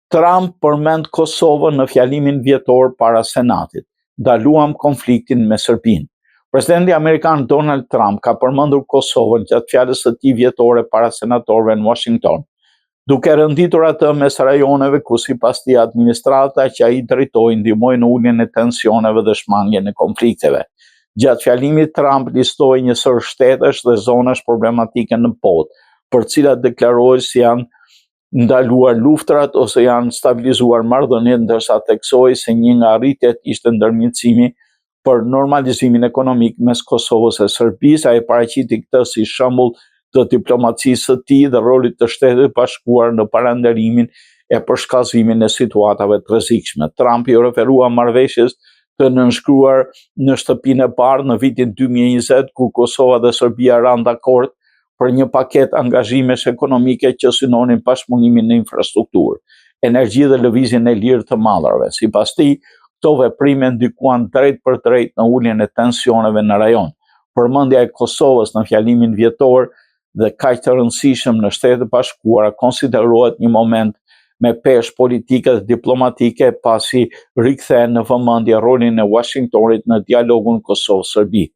Trump përmend Kosovën në fjalimin vjetor para Senatit. Ndaluam konfliktin me Serbinë. Presidenti Amerikan Donald Trump ka përmendur Kosovën gjatë fjalës së tij vjetore para senatorëve në Washington, duke rënditur atë mes rajoneve ku sipas tij administrata që ai drejtoi ndihmoi në uljen e tensioneve dhe shmangjen e konflikteve. Gjatë fjalimit Trump listoi një sër shtetesh dhe zonash problematike në botë, për cilat deklaroi se janë ndaluar luftrat ose janë stabilizuar marrëdhëniet, ndërsa theksoi se një nga arritjet ishte ndërmjetësimi për normalizimin ekonomik mes Kosovës e Serbisë. Ai paraqiti këtë si shembull të diplomacisë së tij dhe rolit të Shtetit Bashkuar në parandalimin e përshkallëzimin e situatave të rrezikshme. Trump i referua marrëveshjes të nënshkruar në Shtëpinë e Bardhë në vitin 2020, ku Kosova dhe Serbia ranë dakord për një paket angazhimesh ekonomike që synonin pashpunimin në infrastrukturë, energji dhe lëvizjen e lirë të mallarve. Sipas tij, këto veprime ndikuan drejt për drejt në uljen e tensioneve në rajon. Përmendja e Kosovës në fjalimin vjetor dhe kaq të rëndësishëm në Shtetet e Bashkuara konsiderohet një moment me peshë politike dhe diplomatike, pasi rikthen në vëmendje rolin e Washingtonit në dialogun Kosovë-Serbi.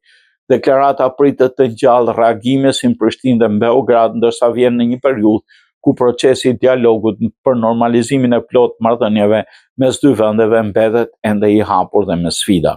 Deklarata pritet të ngjallë reagime si në Prishtinë dhe Beograd, ndërsa vjen në një periudhë ku procesi i dialogut për normalizimin e plot marrëdhënieve mes dy vendeve mbetet ende i hapur dhe me sfida.